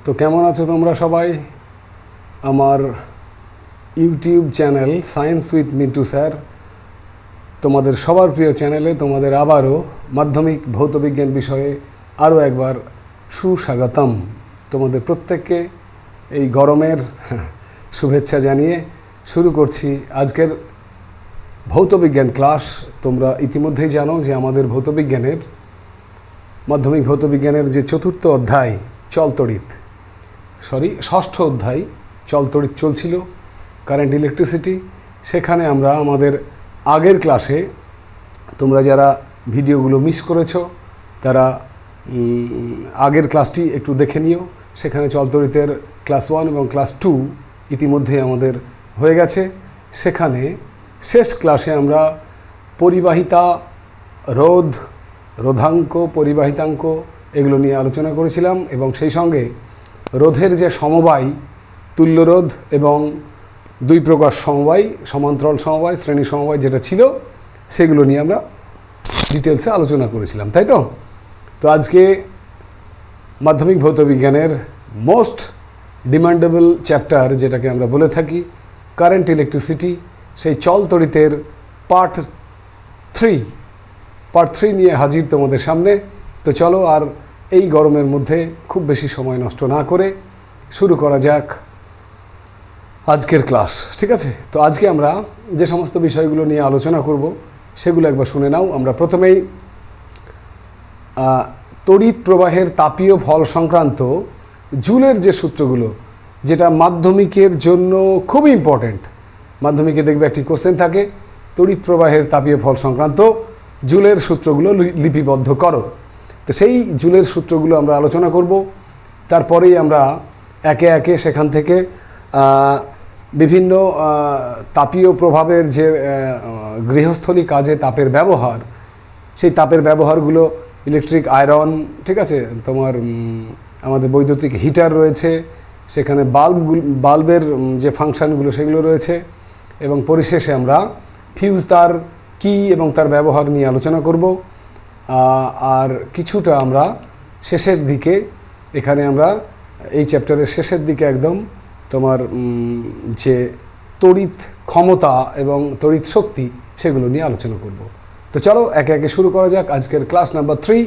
তো কেমন আছো তোমরা সবাই? আমার YouTube channel science with Mintu sir, তোমাদের সবার প্রিয় চ্যানেলে তোমাদের আবারও মাধ্যমিক ভৌতবিজ্ঞান বিষয়ে আরও একবার সুস্বাগতম। তোমাদের প্রত্যেককে এই গরমের শুভেচ্ছা জানিয়ে শুরু করছি আজকের ভৌতবিজ্ঞান ক্লাস। তোমরা ইতিমধ্যেই জানো যে আমাদের ভৌতবিজ্ঞানের মাধ্যমিক ভৌতবিজ্ঞানের যে চতুর্থ অধ্যায় ষষ্ঠ অধ্যায় চলতড়িৎ চলছিল, কারেন্ট ইলেকট্রিসিটি। সেখানে আমরা আমাদের আগের ক্লাসে, তোমরা যারা ভিডিওগুলো মিস করেছো তারা আগের ক্লাসটি একটু দেখে নিও। সেখানে চলতড়িতের ক্লাস 1 এবং ক্লাস 2 ইতিমধ্যেই আমাদের হয়ে গেছে। সেখানে শেষ ক্লাসে আমরা পরিবাহিতা, রোধ, রোধাঙ্ক, পরিবাহিতাঙ্ক এগুলো নিয়ে আলোচনা করেছিলাম এবং সেই সঙ্গে রোধের যে সমবায়, তুল্যরোধ এবং দুই প্রকার সমবায়, সমান্তরাল সমবায়, শ্রেণী সমবায় যেটা ছিল, সেগুলো নিয়ে আমরা ডিটেলসে আলোচনা করেছিলাম, তাই তো? তো আজকে মাধ্যমিক ভৌতবিজ্ঞানের মোস্ট ডিমান্ডেবল চ্যাপ্টার, যেটাকে আমরা বলে থাকি কারেন্ট ইলেকট্রিসিটি, সেই চলতড়িতের পার্ট 3 নিয়ে হাজির তোমাদের সামনে। তো চলো আর এই গরমের মধ্যে খুব বেশি সময় নষ্ট না করে শুরু করা যাক আজকের ক্লাস, ঠিক আছে? তো আজকে আমরা যে সমস্ত বিষয়গুলো নিয়ে আলোচনা করব সেগুলো একবার শুনে নাও। আমরা প্রথমেই তড়িৎ প্রবাহের তাপীয় ফল সংক্রান্ত জুলের যে সূত্রগুলো, যেটা মাধ্যমিকের জন্য খুব ইম্পর্ট্যান্ট। মাধ্যমিকে দেখবে একটি কোশ্চেন থাকে, তড়িৎ প্রবাহের তাপীয় ফল সংক্রান্ত জুলের সূত্রগুলো লিপিবদ্ধ করো। তো সেই জুলের সূত্রগুলো আমরা আলোচনা করব। তারপরেই আমরা একে একে সেখান থেকে বিভিন্ন তাপীয় প্রভাবের যে গৃহস্থলী কাজে তাপের ব্যবহার, সেই তাপের ব্যবহারগুলো, ইলেকট্রিক আয়রন, ঠিক আছে, তোমার আমাদের বৈদ্যুতিক হিটার রয়েছে, সেখানে বাল্বের যে ফাংশানগুলো সেগুলো রয়েছে, এবং পরিশেষে আমরা ফিউজ তার কী এবং তার ব্যবহার নিয়ে আলোচনা করব। আর কিছুটা আমরা শেষের দিকে, এখানে আমরা এই চ্যাপ্টারের শেষের দিকে একদম তোমার যে তড়িৎ ক্ষমতা এবং তড়িৎ শক্তি, সেগুলো নিয়ে আলোচনা করব। তো চলো একে একে শুরু করা যাক আজকের ক্লাস নাম্বার 3,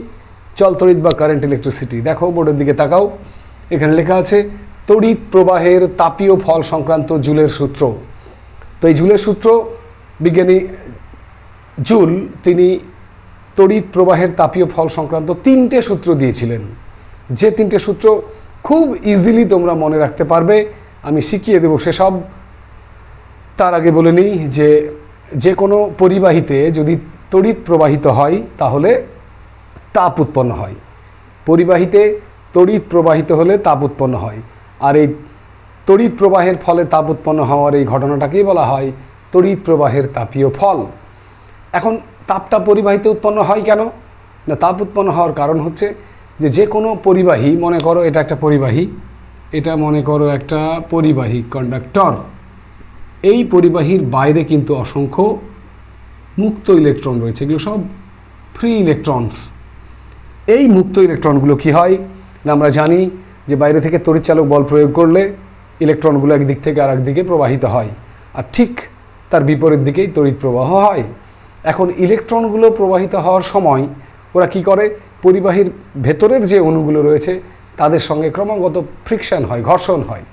চলতড়িৎ বা কারেন্ট ইলেকট্রিসিটি। দেখো বোর্ডের দিকে তাকাও, এখানে লেখা আছে তড়িৎ প্রবাহের তাপীয় ফল সংক্রান্ত জুলের সূত্র। তো এই জুলের সূত্র, বিজ্ঞানী জুল তিনি তড়িৎ প্রবাহের তাপীয় ফল সংক্রান্ত 3টে সূত্র দিয়েছিলেন, যে 3টে সূত্র খুব ইজিলি তোমরা মনে রাখতে পারবে। আমি শিখিয়ে দেবো সেসব। তার আগে বলে নিই যে কোনো পরিবাহীতে যদি তড়িৎ প্রবাহিত হয় তাহলে তাপ উৎপন্ন হয়। পরিবাহীতে তড়িৎ প্রবাহিত হলে তাপ উৎপন্ন হয়, আর এই তড়িৎ প্রবাহের ফলে তাপ উৎপন্ন হওয়ার এই ঘটনাটাকেই বলা হয় তড়িৎ প্রবাহের তাপীয় ফল। এখন তাপটা পরিবাহিতে উৎপন্ন হয় কেন না? তাপ উৎপন্ন হওয়ার কারণ হচ্ছে যে কোনো পরিবাহী, মনে করো এটা একটা পরিবাহী, এটা মনে করো একটা পরিবাহী কন্ডাক্টর। এই পরিবাহীর বাইরে কিন্তু অসংখ্য মুক্ত ইলেকট্রন রয়েছে, এগুলো সব ফ্রি ইলেকট্রনস। এই মুক্ত ইলেকট্রনগুলো কি হয় না, আমরা জানি যে বাইরে থেকে তড়িৎচালক বল প্রয়োগ করলে ইলেকট্রনগুলো একদিক থেকে আরেক দিকে প্রবাহিত হয়, আর ঠিক তার বিপরীত দিকেই তড়িৎ প্রবাহ হয়। এখন ইলেকট্রনগুলো প্রবাহিত হওয়ার সময় ওরা কি করে, পরিবাহীর ভেতরের যে অণুগুলো রয়েছে তাদের সঙ্গে ক্রমাগত ফ্রিকশন হয়, ঘর্ষণ হয়,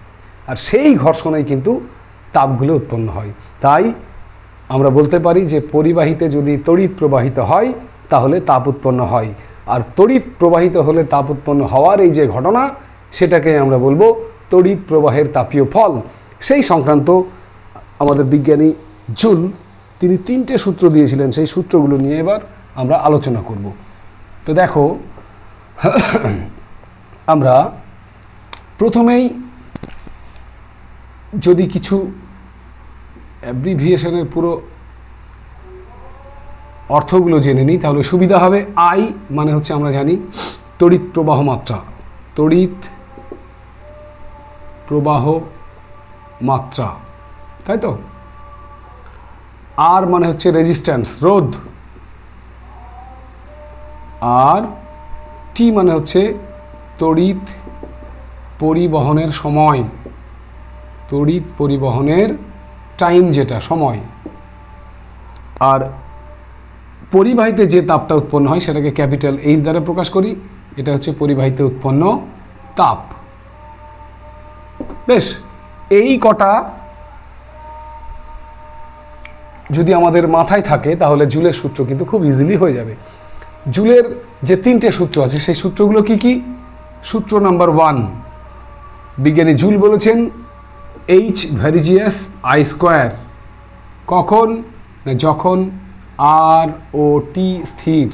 আর সেই ঘর্ষণেই কিন্তু তাপগুলো উৎপন্ন হয়। তাই আমরা বলতে পারি যে পরিবাহীতে যদি তড়িৎ প্রবাহিত হয় তাহলে তাপ উৎপন্ন হয়, আর তড়িৎ প্রবাহিত হলে তাপ উৎপন্ন হওয়ার এই যে ঘটনা, সেটাকে আমরা বলবো তড়িৎ প্রবাহের তাপীয় ফল। সেই সংক্রান্ত আমাদের বিজ্ঞানী জুল তিনি 3টে সূত্র দিয়েছিলেন, সেই সূত্রগুলো নিয়ে এবার আমরা আলোচনা করব। তো দেখো, আমরা প্রথমেই যদি কিছু অ্যাব্রিভিয়েশনের পুরো অর্থগুলো জেনে নিই তাহলে সুবিধা হবে। আই মানে হচ্ছে আমরা জানি তড়িৎ প্রবাহ মাত্রা, তড়িৎ প্রবাহ মাত্রা, তাই তো? আর মানে হচ্ছে রেজিস্ট্যান্স, রোধ, আর টি মানে হচ্ছে তড়িৎ পরিবহনের সময়, তড়িৎ পরিবহনের টাইম যেটা সময়, আর পরিবাহিতে যে তাপটা উৎপন্ন হয় সেটাকে ক্যাপিটাল এইচ দ্বারা প্রকাশ করি। এটা হচ্ছে পরিবাহিতে উৎপন্ন তাপ। বেশ, এই কটা যদি আমাদের মাথায় থাকে তাহলে জুলের সূত্র কিন্তু খুব ইজিলি হয়ে যাবে। জুলের যে 3টে সূত্র আছে সেই সূত্রগুলো কি কি? সূত্র নাম্বার 1, বিজ্ঞানী জুল বলেছেন এইচ ভ্যারিজিয়াস আই স্কোয়ার। কখন? না যখন আর ও টি স্থির।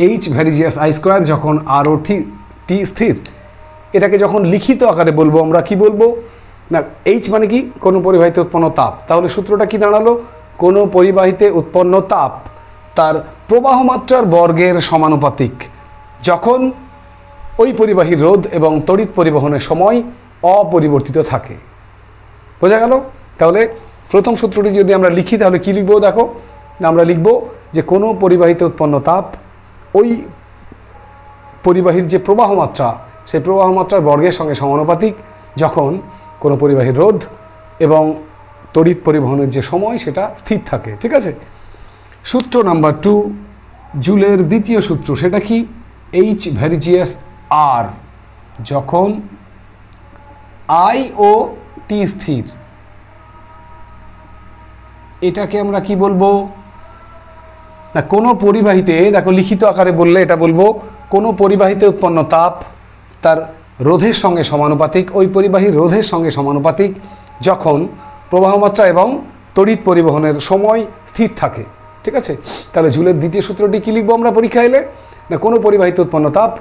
এইচ ভ্যারিজিয়াস আই স্কোয়ার যখন আর ও টি স্থির। এটাকে যখন লিখিত আকারে বলবো আমরা কি বলবো? না এইচ মানে কি? কোনো পরিবাহিতে উৎপন্ন তাপ। তাহলে সূত্রটা কি দাঁড়ালো? কোনো পরিবাহিতে উৎপন্ন তাপ তার প্রবাহ মাত্রার বর্গের সমানুপাতিক যখন ওই পরিবাহীর রোধ এবং তড়িৎ পরিবহনের সময় অপরিবর্তিত থাকে। বোঝা গেল? তাহলে প্রথম সূত্রটি যদি আমরা লিখি তাহলে কি লিখবো? দেখো, আমরা লিখব যে কোনো পরিবাহিতে উৎপন্ন তাপ ওই পরিবাহীর যে প্রবাহ মাত্রা সেই প্রবাহ মাত্রার বর্গের সঙ্গে সমানুপাতিক যখন কোনো পরিবাহীর রোধ এবং তড়িৎ পরিবহনের যে সময় সেটা স্থির থাকে। ঠিক আছে? সূত্র নাম্বার 2, জুলের দ্বিতীয় সূত্র, সেটা কি? এইচ ভ্যারিজিয়াস আর যখন আই ও টি স্থির। এটাকে আমরা কি বলবো? না কোনো পরিবাহীতে, দেখো লিখিত আকারে বললে এটা বলবো কোনো পরিবাহীতে উৎপন্ন তাপ তার রোধের সঙ্গে সমানুপাতিক, ওই পরিবাহীর রোধের সঙ্গে সমানুপাতিক যখন প্রবাহ মাত্রা এবং তড়িৎ পরিবহনের সময় স্থির থাকে। ঠিক আছে? তাহলে জুলের দ্বিতীয় সূত্রটি কি লিখবো আমরা পরীক্ষা এলে? না কোনো পরিবাহীতে উৎপন্ন তাপ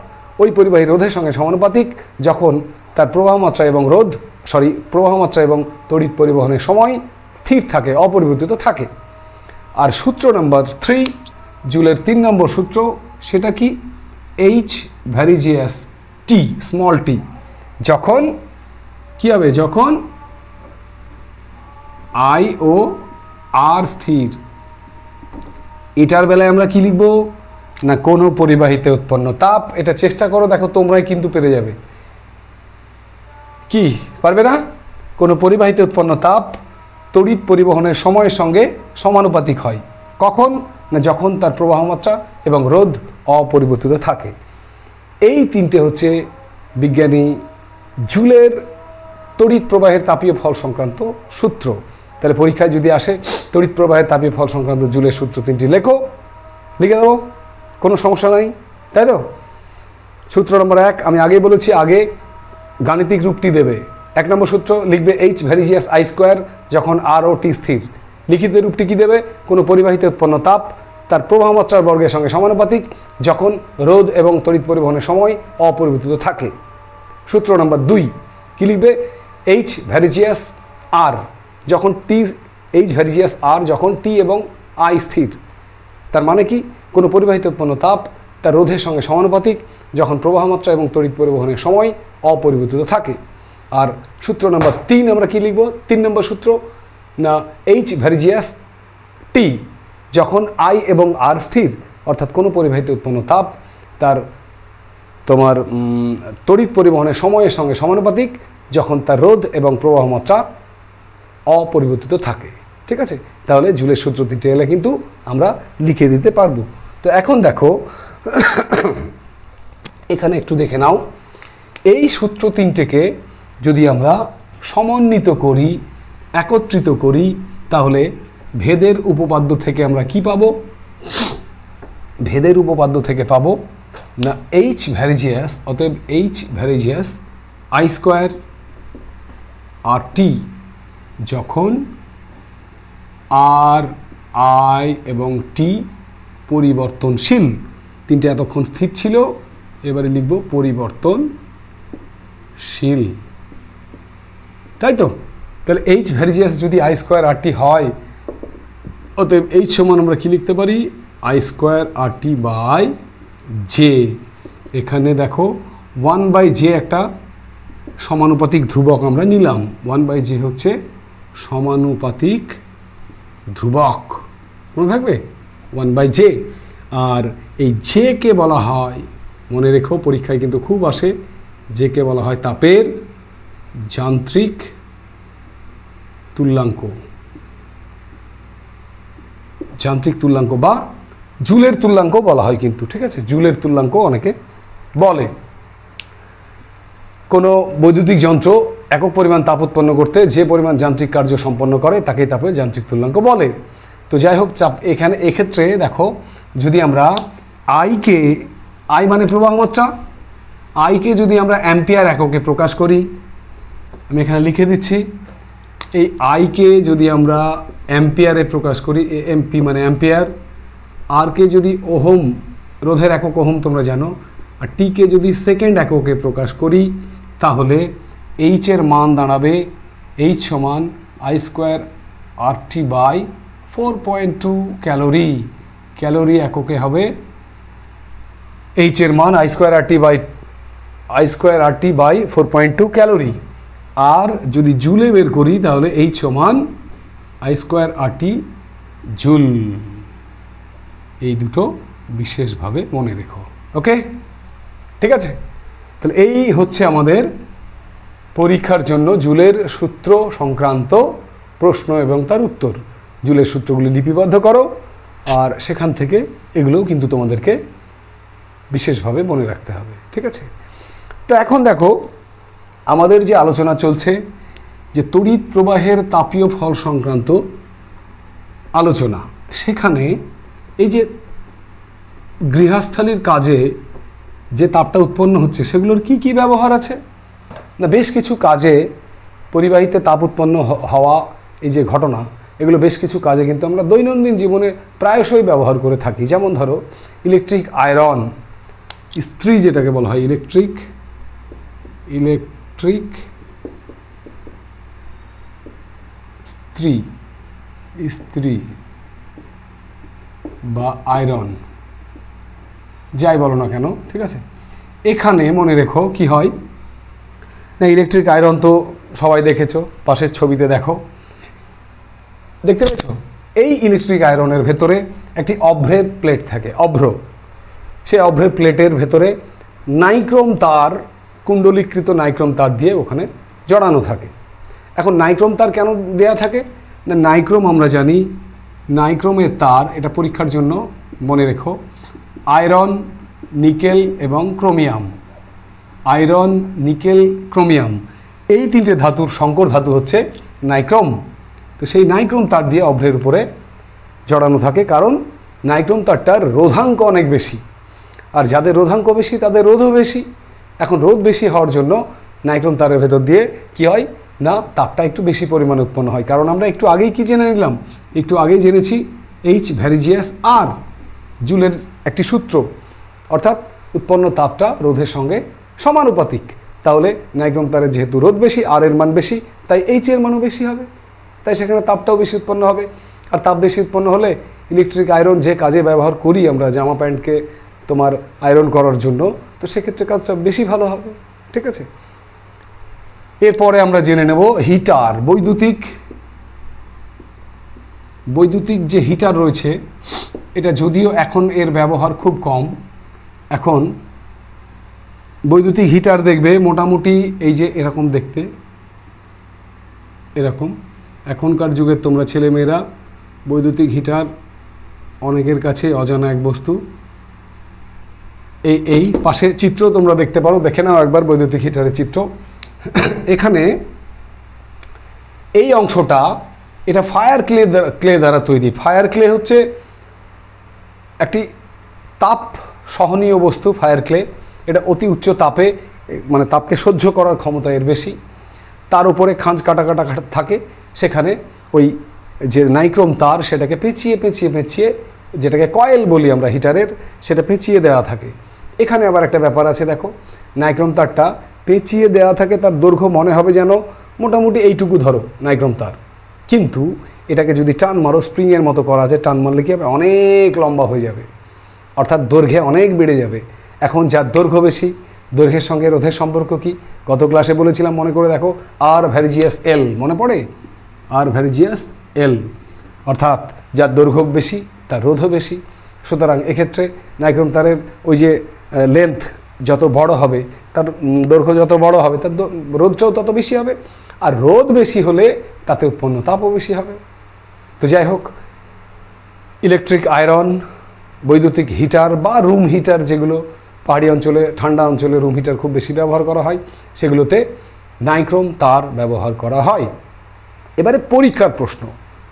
ওই পরিবাহীর রোধের সঙ্গে সমানুপাতিক যখন তার প্রবাহ মাত্রা এবং তড়িৎ পরিবহনের সময় স্থির থাকে, অপরিবর্তিত থাকে। আর সূত্র নাম্বার 3, জুলের 3 নম্বর সূত্র, সেটা কি? এইচ ভ্যারিজিয়াস টি, স্মল টি যখন কি হবে? যখন আই ও আর স্থির। এটার বেলায় আমরা কি লিখব? না কোনো পরিবাহীতে উৎপন্ন তাপ। এটা চেষ্টা করো, দেখো তোমরাই কিন্তু পেরে যাবে। কি পারবে না? কোনো পরিবাহীতে উৎপন্ন তাপ তড়িৎ পরিবহনের সময়ের সঙ্গে সমানুপাতিক হয়। কখন? না যখন তার প্রবাহ মাত্রা এবং রোধ অপরিবর্তিত থাকে। এই 3টে হচ্ছে বিজ্ঞানী জুলের তড়িৎ প্রবাহের তাপীয় ফল সংক্রান্ত সূত্র। তাহলে পরীক্ষায় যদি আসে তড়িৎ প্রবাহের তাপীয় ফল সংক্রান্ত জুলের সূত্র 3টি লেখো, লিখে দেবো, কোনো সমস্যা নাই, তাই তো? সূত্র নম্বর 1 আমি আগেই বলেছি, আগে গাণিতিক রূপটি দেবে। 1 নম্বর সূত্র লিখবে এইচ ভ্যারিজিয়াস আই স্কোয়ার যখন আর ও টি স্থির। লিখিত রূপটি কি দেবে? কোনো পরিবাহীতে উৎপন্ন তাপ তার প্রবাহ মাত্রার বর্গের সঙ্গে সমানুপাতিক যখন রোধ এবং তড়িৎ পরিবহনের সময় অপরিবর্তিত থাকে। সূত্র নম্বর 2 কি লিখবে? এইচ ভ্যারিজিয়াস আর যখন টি এবং আই স্থির। তার মানে কি? কোনো পরিবাহীতে উৎপন্ন তাপ তার রোধের সঙ্গে সমানুপাতিক যখন প্রবাহ মাত্রা এবং তড়িৎ পরিবহনের সময় অপরিবর্তিত থাকে। আর সূত্র নম্বর 3 আমরা কি লিখব? 3 নম্বর সূত্র, না এইচ ভ্যারিজিয়াস টি যখন আই এবং আর স্থির, অর্থাৎ কোনো পরিবাহীতে উৎপন্ন তাপ তার তড়িৎ পরিবহনের সময়ের সঙ্গে সমানুপাতিক যখন তার রোধ এবং প্রবাহ মাত্রা অপরিবর্তিত থাকে। ঠিক আছে? তাহলে জুলের সূত্র 3টে এলে কিন্তু আমরা লিখে দিতে পারবো। তো এখন দেখো এখানে একটু দেখে নাও, এই সূত্র 3টেকে যদি আমরা সমন্বিত করি, একত্রিত করি, তাহলে ভেদের উপপাদ্য থেকে আমরা কি পাবো? ভেদের উপপাদ্য থেকে পাবো না এইচ ভ্যারিজিয়াস, অতএব H varies as I square R টি যখন আর আই এবং টি পরিবর্তনশীল। 3টে এতক্ষণ স্থির ছিল, এবারে লিখব পরিবর্তনশীল, তাই তো? তাহলে এইচ ভ্যারিজিয়াস যদি আই স্কোয়ার আর টি হয়, অতএব এইচ সমান আমরা কি লিখতে পারি? I square R T by J. এখানে দেখো 1/j একটা সমানুপাতিক ধ্রুবক আমরা নিলাম। 1/j হচ্ছে সমানুপাতিক ধ্রুবক, মনে থাকবে? 1/j। আর এই জে কে বলা হয়, মনে রেখো পরীক্ষায় কিন্তু খুব আসে, যেকে বলা হয় তাপের যান্ত্রিক তুল্যাঙ্ক, যান্ত্রিক তুল্যাঙ্ক বা জুলের তুল্যাঙ্ক বলা হয় কিন্তু, ঠিক আছে, জুলের তুল্যাঙ্ক অনেকে বলে। কোনো বৈদ্যুতিক যন্ত্র একক পরিমাণ তাপ উৎপন্ন করতে যে পরিমাণ যান্ত্রিক কার্য সম্পন্ন করে তাকেই তাপের যান্ত্রিক তুল্যাঙ্ক বলে। তো যাই হোক, এখানে এক্ষেত্রে দেখো, যদি আমরা আইকে, আই মানে প্রবাহ মাত্রা, আইকে যদি আমরা অ্যাম্পিয়ার এককে প্রকাশ করি, আমি এখানে লিখে দিচ্ছি, এই আইকে যদি আমরা অ্যাম্পিয়ারে প্রকাশ করি, এমপি মানে অ্যাম্পিয়ার, আরকে যদি ওহম, রোধের একক ওহম তোমরা জানো, আর টিকে যদি সেকেন্ড এককে প্রকাশ করি, তাহলে এইচের মান দাঁড়াবে এইচ সমান I square RT by 4.2 calorie. Calorie এককে হবে এইচের মান I square RT by 4.2 calorie. আর যদি জুলে বের করি তাহলে এইচ সমান আই স্কোয়ার RT জুল। এই দুটো বিশেষভাবে মনে রেখো, ওকে, ঠিক আছে। তাহলে এই হচ্ছে আমাদের পরীক্ষার জন্য জুলের সূত্র সংক্রান্ত প্রশ্ন এবং তার উত্তর। জুলের সূত্রগুলি লিপিবদ্ধ করো, আর সেখান থেকে এগুলোও কিন্তু তোমাদেরকে বিশেষভাবে মনে রাখতে হবে, ঠিক আছে। তো এখন দেখো, আমাদের যে আলোচনা চলছে যে তড়িৎ প্রবাহের তাপীয় ফল সংক্রান্ত আলোচনা, সেখানে এই যে গৃহস্থালির কাজে যে তাপটা উৎপন্ন হচ্ছে সেগুলোর কি কি ব্যবহার আছে না, বেশ কিছু কাজে পরিবাহিতে তাপ উৎপন্ন হওয়া, এই যে ঘটনা, এগুলো বেশ কিছু কাজে কিন্তু আমরা দৈনন্দিন জীবনে প্রায়শই ব্যবহার করে থাকি। যেমন ধরো ইলেকট্রিক আয়রন, ইস্ত্রি যেটাকে বলা হয়, ইলেকট্রিক ইস্ত্রি বা আয়রন, যাই বলো না কেন, ঠিক আছে। এখানে মনে রেখো কি হয় না, ইলেকট্রিক আয়রন তো সবাই দেখেছো, পাশের ছবিতে দেখো, দেখতে পেয়েছো? এই ইলেকট্রিক আয়রনের ভেতরে একটি অভ্রের প্লেট থাকে, অভ্র। সেই অভ্রের প্লেটের ভেতরে নাইক্রোম তার, কুণ্ডলীকৃত নাইক্রোম তার দিয়ে ওখানে জড়ানো থাকে। এখন নাইক্রোম তার কেন দেয়া থাকে না, নাইক্রোম আমরা জানি, নাইক্রোমের তার, এটা পরীক্ষার জন্য মনে রেখো, আয়রন, নিকেল এবং ক্রোমিয়াম। আয়রন, নিকেল, ক্রোমিয়াম, এই তিনটে ধাতুর সংকর ধাতু হচ্ছে নাইক্রোম। তো সেই নাইক্রোম তার দিয়ে অভ্রের উপরে জড়ানো থাকে, কারণ নাইক্রোম তারটার রোধাঙ্ক অনেক বেশি, আর যাদের রোধাঙ্ক বেশি তাদের রোধও বেশি। এখন রোধ বেশি হওয়ার জন্য নাইক্রোম তারের ভেতর দিয়ে কি হয় না, তাপটা একটু বেশি পরিমাণে উৎপন্ন হয়। কারণ আমরা একটু আগেই কি জেনে নিলাম, একটু আগেই জেনেছি এইচ ভ্যারিজিয়াস আর, জুলের একটি সূত্র, অর্থাৎ উৎপন্ন তাপটা রোধের সঙ্গে সমানুপাতিক। তাহলে নাইক্রোম তারের যেহেতু রোধ বেশি, আর এর মান বেশি, তাই এইচ এর মানও বেশি হবে, তাই সেখানে তাপটাও বেশি উৎপন্ন হবে। আর তাপ বেশি উৎপন্ন হলে ইলেকট্রিক আয়রন যে কাজে ব্যবহার করি আমরা, জামা প্যান্টকে তোমার আয়রন করার জন্য, তো সেক্ষেত্রে কাজটা বেশি ভালো হবে, ঠিক আছে। এরপরে আমরা জেনে নেব হিটার, বৈদ্যুতিক যে হিটার রয়েছে, এটা যদিও এখন এর ব্যবহার খুব কম। এখন বৈদ্যুতিক হিটার দেখবে মোটামুটি এই যে এরকম দেখতে, এরকম। এখনকার যুগের তোমরা ছেলেমেয়েরা বৈদ্যুতিক হিটার অনেকের কাছে অজানা এক বস্তু। এই পাশে চিত্র তোমরা দেখতে পারো, দেখে নাও একবার বৈদ্যুতিক হিটারের চিত্র। এখানে এই অংশটা, এটা ফায়ার ক্লে দ্বারা তৈরি। ফায়ার ক্লে হচ্ছে একটি তাপ সহনীয় বস্তু। ফায়ার ক্লে এটা অতি উচ্চ তাপে, মানে তাপকে সহ্য করার ক্ষমতা এর বেশি। তার উপরে খাঁজ কাটা থাকে, সেখানে ওই যে নাইক্রোম তার সেটাকে পেঁচিয়ে যেটাকে কয়েল বলি আমরা হিটারের, সেটা পেঁচিয়ে দেওয়া থাকে। এখানে আবার একটা ব্যাপার আছে, দেখো নাইক্রোম তারটা পেঁচিয়ে দেওয়া থাকে, তার দৈর্ঘ্য মনে হবে যেন মোটামুটি এইটুকু ধরো নাইক্রোম তার, কিন্তু এটাকে যদি টান মারো, স্প্রিংয়ের মতো করা আছে, টান মারলে কি হবে, অনেক লম্বা হয়ে যাবে, অর্থাৎ দৈর্ঘ্যে অনেক বেড়ে যাবে। এখন যার দৈর্ঘ্য বেশি, দৈর্ঘ্যের সঙ্গে রোধের সম্পর্ক কি গত ক্লাসে বলেছিলাম, মনে করে দেখো, আর ভ্যারিজিয়াস এল, মনে পড়ে? আর ভ্যারিজিয়াস এল, অর্থাৎ যার দৈর্ঘ্য বেশি তার রোধও বেশি। সুতরাং এক্ষেত্রে নাইক্রোম তারের ওই যে লেন্থ যত বড় হবে তার দৈর্ঘ্য যত বড় হবে তার রোধটাও তত বেশি হবে, আর রোধ বেশি হলে তাতে উৎপন্ন তাপও বেশি হবে। তো যাই হোক, ইলেকট্রিক আয়রন, বৈদ্যুতিক হিটার বা রুম হিটার, যেগুলো পাহাড়ি অঞ্চলে ঠান্ডা অঞ্চলে রুম হিটার খুব বেশি ব্যবহার করা হয়, সেগুলোতে নাইক্রোম তার ব্যবহার করা হয়। এবারে পরীক্ষার প্রশ্ন,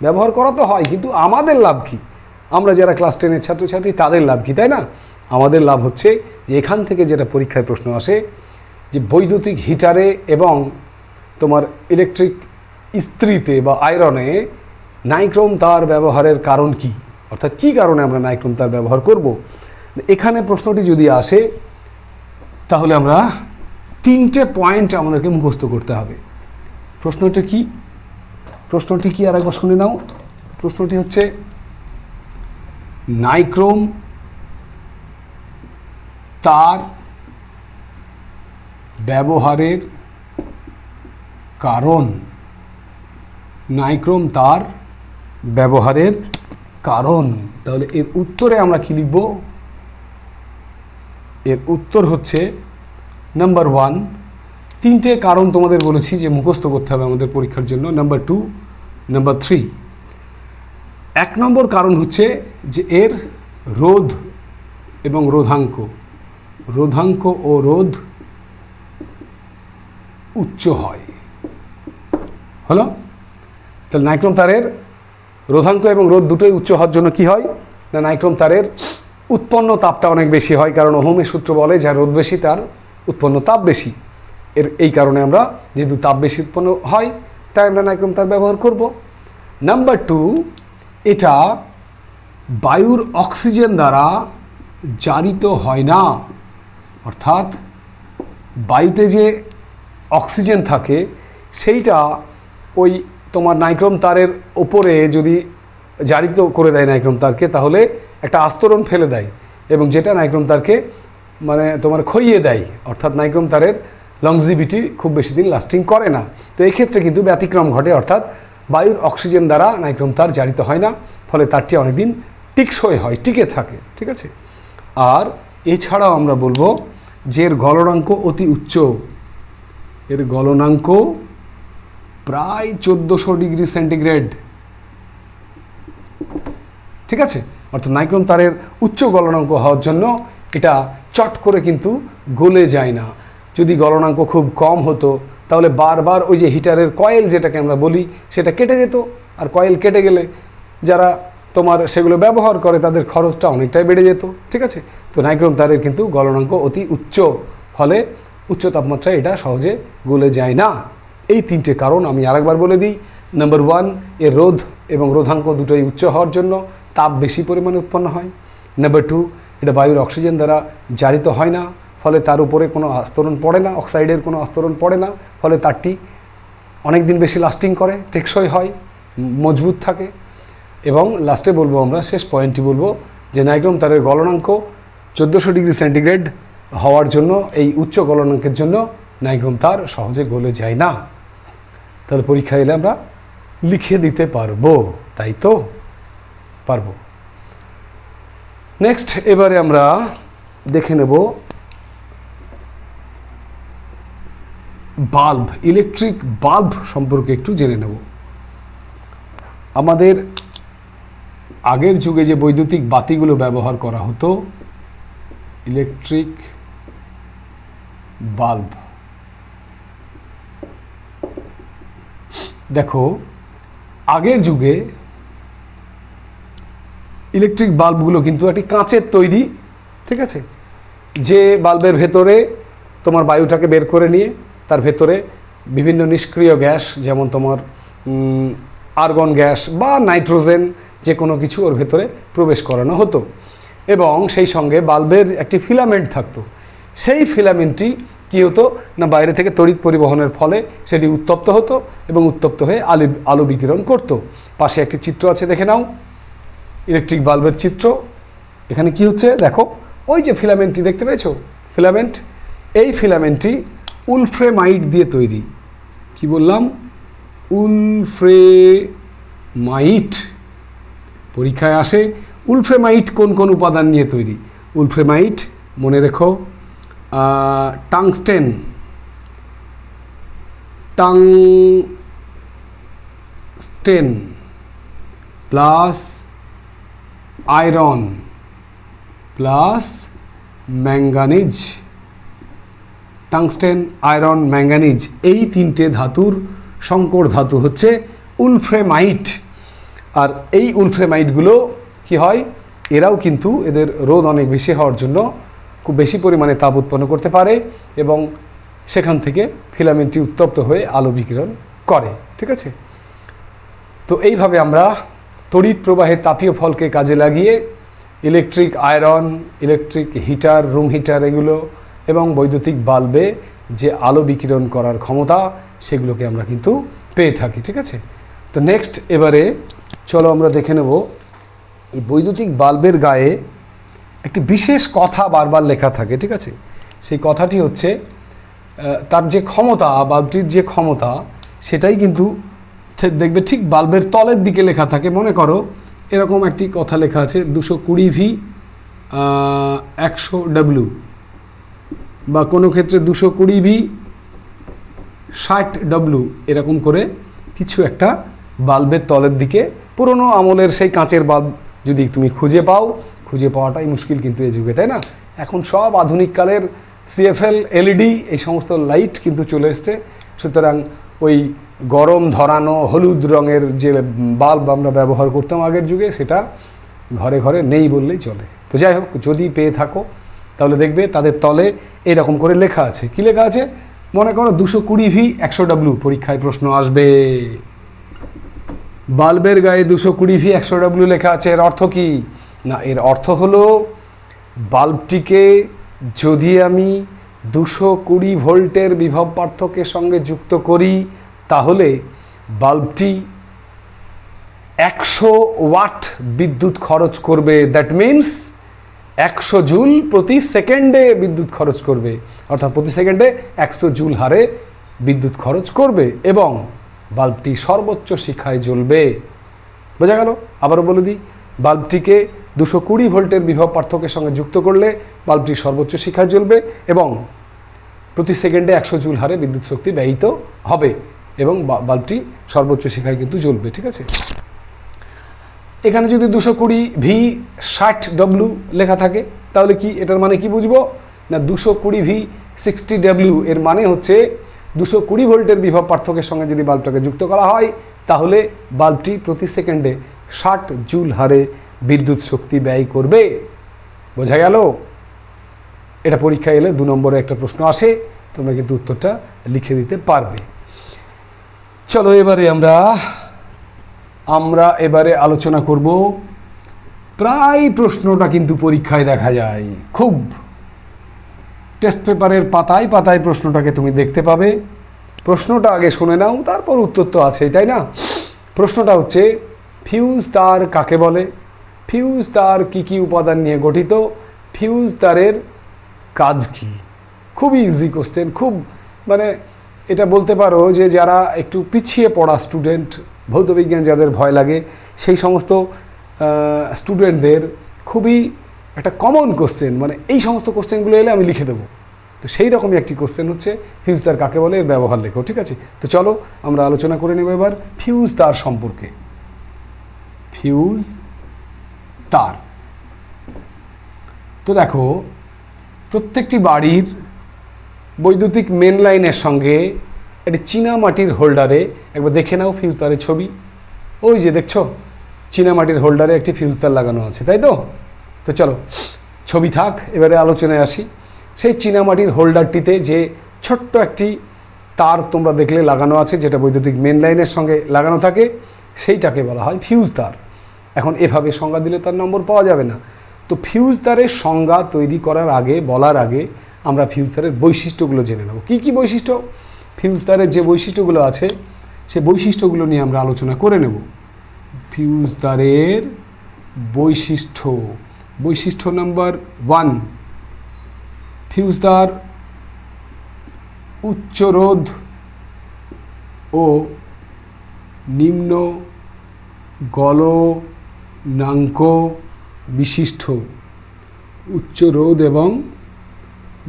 ব্যবহার করা তো হয়, কিন্তু আমাদের লাভ কি? আমরা যারা ক্লাস 10-এর ছাত্রছাত্রী তাদের লাভ কি, তাই না? আমাদের লাভ হচ্ছে যে এখান থেকে যেটা পরীক্ষায় প্রশ্ন আসে যে বৈদ্যুতিক হিটারে এবং তোমার ইলেকট্রিক ইস্ত্রিতে বা আয়রনে নাইক্রোম তার ব্যবহারের কারণ কি, অর্থাৎ কী কারণে আমরা নাইক্রোম তার ব্যবহার করব। এখানে প্রশ্নটি যদি আসে তাহলে আমরা 3টে পয়েন্ট আমাদেরকে মুখস্থ করতে হবে। প্রশ্নটি কি আর একবার শুনে নাও। প্রশ্নটি হচ্ছে নাইক্রোম তার ব্যবহারের কারণ। নাইক্রোম তার ব্যবহারের কারণ। তাহলে এর উত্তরে আমরা কি লিখব? এর উত্তর হচ্ছে নাম্বার 1, 3টে কারণ তোমাদের বলেছি যে মুখস্থ করতে হবে আমাদের পরীক্ষার জন্য। Number 2, number 3। 1 নম্বর কারণ হচ্ছে যে এর রোধ এবং রোধাঙ্ক ও রোধ উচ্চ হয়। হলো? তাহলে নাইক্রোম তারের রোধাঙ্ক এবং রোধ দুটোই উচ্চ হওয়ার জন্য কি হয় না, নাইক্রোম তারের উৎপন্ন তাপটা অনেক বেশি হয়, কারণ ওহমের সূত্র বলে যার রোধ বেশি তার উৎপন্ন তাপ বেশি। এই কারণে আমরা যেহেতু তাপ বেশি উৎপন্ন হয় তাই আমরা নাইক্রোম তার ব্যবহার করব। নাম্বার 2, এটা বায়ুর অক্সিজেন দ্বারা জারিত হয় না, অর্থাৎ বায়ুতে যে অক্সিজেন থাকে সেইটা ওই তোমার নাইক্রোম তারের ওপরে যদি জারিত করে দেয় নাইক্রোম তারকে, তাহলে একটা আস্তরণ ফেলে দেয় এবং যেটা নাইক্রোম তারকে মানে তোমার ক্ষয়িয়ে দেয়, অর্থাৎ নাইক্রোম তারের লংজিভিটি খুব বেশি দিন লাস্টিং করে না। তো এই ক্ষেত্রে কিন্তু ব্যতিক্রম ঘটে, অর্থাৎ বায়ুর অক্সিজেন দ্বারা নাইক্রোম তার জারিত হয় না, ফলে তারটি অনেকদিন টিকসই হয়, টিকে থাকে। ঠিক আছে? আর এছাড়াও আমরা বলবো যে এর গলনাঙ্ক অতি উচ্চ। এর গলনাঙ্ক প্রায় 1400 ডিগ্রি সেন্টিগ্রেড। ঠিক আছে? অর্থাৎ নাইক্রোম তারের উচ্চ গলনাঙ্ক হওয়ার জন্য এটা চট করে কিন্তু গলে যায় না। যদি গলনাঙ্ক খুব কম হতো তাহলে বারবার ওই যে হিটারের কয়েল যেটাকে আমরা বলি সেটা কেটে যেত, আর কয়েল কেটে গেলে যারা তোমার সেগুলো ব্যবহার করে তাদের খরচটা অনেকটাই বেড়ে যেত। ঠিক আছে? তো নাইক্রোম তারের কিন্তু গলনাঙ্ক অতি উচ্চ, ফলে উচ্চ তাপমাত্রায় এটা সহজে গলে যায় না। এই 3টে কারণ আমি আরেকবার বলে দিই। নাম্বার 1, এর রোধ এবং রোধাঙ্ক দুটোই উচ্চ হওয়ার জন্য তাপ বেশি পরিমাণে উৎপন্ন হয়। নাম্বার 2, এটা বায়ুর অক্সিজেন দ্বারা জারিত হয় না, ফলে তার উপরে কোনো আস্তরণ পড়ে না, অক্সাইডের কোনো আস্তরণ পড়ে না, ফলে তারটি অনেক দিন বেশি লাস্টিং করে, টেকসই হয়, মজবুত থাকে। এবং লাস্টে বলবো আমরা, শেষ পয়েন্টটি বলবো যে নাইক্রোম তারের গলনাঙ্ক 1400 ডিগ্রি সেন্টিগ্রেড হওয়ার জন্য, এই উচ্চ গলনাঙ্কের জন্য নাইক্রোম তার সহজে গলে যায় না। তাহলে পরীক্ষা এলে আমরা লিখে দিতে পারবো, তাই তো? পারবো। নেক্সট, এবারে আমরা দেখে নেব বাল্ব, ইলেকট্রিক বাল্ব সম্পর্কে একটু জেনে নেব। আমাদের আগের যুগে যে বৈদ্যুতিক বাতিগুলো ব্যবহার করা হতো, ইলেকট্রিক বাল্ব, দেখো আগের যুগে ইলেকট্রিক বাল্বগুলো কিন্তু একটি কাঁচের তৈরি। ঠিক আছে? যে বাল্বের ভেতরে তোমার বায়ুটাকে বের করে নিয়ে তার ভেতরে বিভিন্ন নিষ্ক্রিয় গ্যাস, যেমন তোমার আর্গন গ্যাস বা নাইট্রোজেন, যে কোনো কিছু ওর ভেতরে প্রবেশ করানো হতো, এবং সেই সঙ্গে বাল্বের একটি ফিলামেন্ট থাকতো। সেই ফিলামেন্টটি কী হতো না, বাইরে থেকে তড়িৎ পরিবহনের ফলে সেটি উত্তপ্ত হতো এবং উত্তপ্ত হয়ে আলো বিকিরণ করত। পাশে একটি চিত্র আছে, দেখে নাও ইলেকট্রিক বাল্বের চিত্র। এখানে কি হচ্ছে দেখো, ওই যে ফিলামেন্টটি দেখতে পেয়েছো, ফিলামেন্ট, এই ফিলামেন্টটি উলফ্রেমাইট দিয়ে তৈরি। কি বললাম? উলফ্রেমাইট। পরীক্ষায় আসে উলফ্রেমাইট কোন কোন উপাদান নিয়ে তৈরি। উলফ্রেমাইট মনে রেখো, tungsten plus iron plus manganese, tungsten, iron, manganese, এই তিনটে ধাতুর সংকর ধাতু হচ্ছে উলফ্রেমাইট। আর এই উলফ্রেমাইটগুলো কি হয়, এরাও কিন্তু এদের রোধ অনেক বেশি হওয়ার জন্য খুব বেশি পরিমাণে তাপ উৎপন্ন করতে পারে এবং সেখান থেকে ফিলামেন্টটি উত্তপ্ত হয়ে আলো বিকিরণ করে। ঠিক আছে, তো এইভাবে আমরা তড়িৎ প্রবাহের তাপীয় ফলকে কাজে লাগিয়ে electric iron, electric heater, room heater এগুলো এবং বৈদ্যুতিক বাল্বে যে আলো বিকিরণ করার ক্ষমতা সেগুলোকে আমরা কিন্তু পেয়ে থাকি। ঠিক আছে, তো নেক্সট এবারে চলো আমরা দেখে নেব এই বৈদ্যুতিক বাল্বের গায়ে একটি বিশেষ কথা বারবার লেখা থাকে। ঠিক আছে, সেই কথাটি হচ্ছে তার যে ক্ষমতা, বাল্বটির যে ক্ষমতা সেটাই কিন্তু দেখবে ঠিক বাল্বের তলের দিকে লেখা থাকে। মনে করো এরকম একটি কথা লেখা আছে 220 ভি 100 ডব্লিউ, বা কোনো ক্ষেত্রে 220 ভি 60 ডব্লিউ, এরকম করে কিছু একটা বাল্বের তলের দিকে। পুরনো আমলের সেই কাঁচের বাল্ব যদি তুমি খুঁজে পাও, খুঁজে পাওয়াটাই মুশকিল কিন্তু এই যুগে, তাই না? এখন সব আধুনিককালের সিএফএল, এলইডি এই সমস্ত লাইট কিন্তু চলে এসছে। সুতরাং ওই গরম ধরানো হলুদ রঙের যে বাল্ব আমরা ব্যবহার করতাম আগের যুগে, সেটা ঘরে ঘরে নেই বললেই চলে। তো যাই হোক, যদি পেয়ে থাকো তাহলে দেখবে তাদের তলে এরকম করে লেখা আছে। কি লেখা আছে? মনে করো 220 ভি 100 ডব্লিউ, পরীক্ষায় প্রশ্ন আসবে। বাল্বের গায়ে 220 ভি 100 ডব্লিউ লেখা আছে, এর অর্থ কি? না, এর অর্থ হলো বাল্বটিকে যদি আমি 220 ভোল্টের বিভব পার্থক্যের সঙ্গে যুক্ত করি তাহলে বাল্বটি 100 ওয়াট বিদ্যুৎ খরচ করবে। দ্যাট মিনস 100 জুল প্রতি সেকেন্ডে বিদ্যুৎ খরচ করবে, অর্থাৎ প্রতি সেকেন্ডে 100 জুল হারে বিদ্যুৎ খরচ করবে এবং বাল্বটি সর্বোচ্চ শিখায় জ্বলবে। বোঝা গেল? আবারও বলে দিই, বাল্বটিকে 220 ভোল্টের বিভব পার্থক্যের সঙ্গে যুক্ত করলে বাল্বটি সর্বোচ্চ শিখায় জ্বলবে এবং প্রতি সেকেন্ডে 100 জুল হারে বিদ্যুৎ শক্তি ব্যয়িত হবে এবং বাল্বটি সর্বোচ্চ শিখায় কিন্তু জ্বলবে। ঠিক আছে, এখানে যদি 220 ভি 60 ডব্লিউ লেখা থাকে তাহলে কি, এটার মানে কি বুঝবো? না, 220 ভি 60 ডব্লিউ এর মানে হচ্ছে 220 ভোল্টের বিভব পার্থক্যের সঙ্গে যদি বাল্বটাকে যুক্ত করা হয় তাহলে বাল্বটি প্রতি সেকেন্ডে 60 জুল হারে বিদ্যুৎ শক্তি ব্যয় করবে। বোঝা গেল? এটা পরীক্ষায় এলে 2 নম্বরে একটা প্রশ্ন আসে, তোমরা কিন্তু উত্তরটা লিখে দিতে পারবে। চলো এবারে আমরা এবারে আলোচনা করব, প্রায় প্রশ্নটা কিন্তু পরীক্ষায় দেখা যায়, খুব টেস্ট পেপারের পাতায় পাতায় প্রশ্নটাকে তুমি দেখতে পাবে। প্রশ্নটা আগে শুনে নাও, তারপর উত্তর তো আছেই, তাই না? প্রশ্নটা হচ্ছে, ফিউজ তার কাকে বলে? ফিউজ তার কী কী উপাদান নিয়ে গঠিত? ফিউজ তারের কাজ কি? খুবই ইজি কোশ্চেন, খুব মানে এটা বলতে পারো যে যারা একটু পিছিয়ে পড়া স্টুডেন্ট, ভৌতবিজ্ঞান যাদের ভয় লাগে, সেই সমস্ত স্টুডেন্টদের খুবই একটা কমন কোশ্চেন, মানে এই সমস্ত কোশ্চেনগুলো এলে আমি লিখে দেবো। তো সেই রকমই একটি কোশ্চেন হচ্ছে ফিউজ তার কাকে বলে, এর ব্যবহার লেখো। ঠিক আছে, তো চলো আমরা আলোচনা করে নেব এবার ফিউজ তার সম্পর্কে। ফিউজ তার, তো দেখো প্রত্যেকটি বাড়ির বৈদ্যুতিক মেন লাইনের সঙ্গে একটি চীনামাটির হোল্ডারে, একবার দেখে নাও ফিউজ তারের ছবি, ওই যে দেখছো চীনামাটির হোল্ডারে একটি ফিউজ তার লাগানো আছে, তাই তো? তো চলো ছবি থাক, এবারে আলোচনায় আসি। সেই চীনামাটির হোল্ডারটিতে যে ছোট্ট একটি তার তোমরা দেখলে লাগানো আছে, যেটা বৈদ্যুতিক মেন লাইনের সঙ্গে লাগানো থাকে, সেইটাকে বলা হয় ফিউজ তার। এখন এভাবে সংজ্ঞা দিলে তার নম্বর পাওয়া যাবে না। তো ফিউজ তারের সংজ্ঞা তৈরি করার আগে, বলার আগে আমরা ফিউজ তারের বৈশিষ্ট্যগুলো জেনে নেব। কী কী বৈশিষ্ট্য? ফিউজ তারের যে বৈশিষ্ট্যগুলো আছে সে বৈশিষ্ট্যগুলো নিয়ে আমরা আলোচনা করে নেব। ফিউজ তারের বৈশিষ্ট্য, বৈশিষ্ট্য নাম্বার 1, ফিউজ তার উচ্চ রোধ ও নিম্ন গলনাঙ্ক বিশিষ্ট। উচ্চ রোধ এবং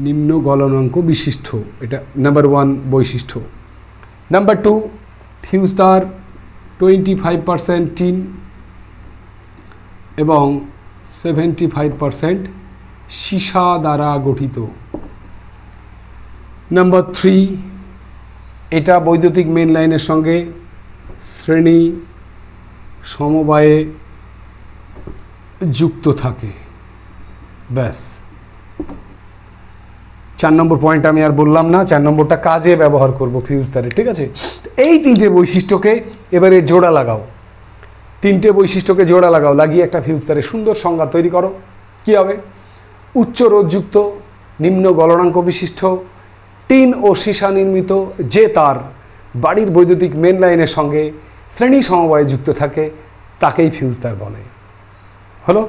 নিম্ন গলনাঙ্ক বিশিষ্ট, এটা নাম্বার 1 বৈশিষ্ট্য। নাম্বার 2, ফিউজ তার 25% টিন এবং 75% সীসা দ্বারা গঠিত। নাম্বার 3, এটা বৈদ্যুতিক মেন লাইনের সঙ্গে শ্রেণী সমবায়ে যুক্ত থাকে। ব্যাস, 4 নম্বর পয়েন্ট আমি আর বললাম না, 4 নম্বরটা কাজে ব্যবহার করব ফিউজ তারে, ঠিক আছে। এই 3টে বৈশিষ্ট্যকে এবারে জোড়া লাগাও, 3টে বৈশিষ্ট্যকে জোড়া লাগাও, লাগিয়ে একটা ফিউজ তারে সুন্দর সংজ্ঞা তৈরি করো। কি হবে? উচ্চ রোধযুক্ত, নিম্ন গলনাঙ্ক বিশিষ্ট, টিন ও সীসা নির্মিত যে তার বাড়ির বৈদ্যুতিক মেন লাইনের সঙ্গে শ্রেণী সমবায়ে যুক্ত থাকে তাকেই ফিউজ তার বলে। হলো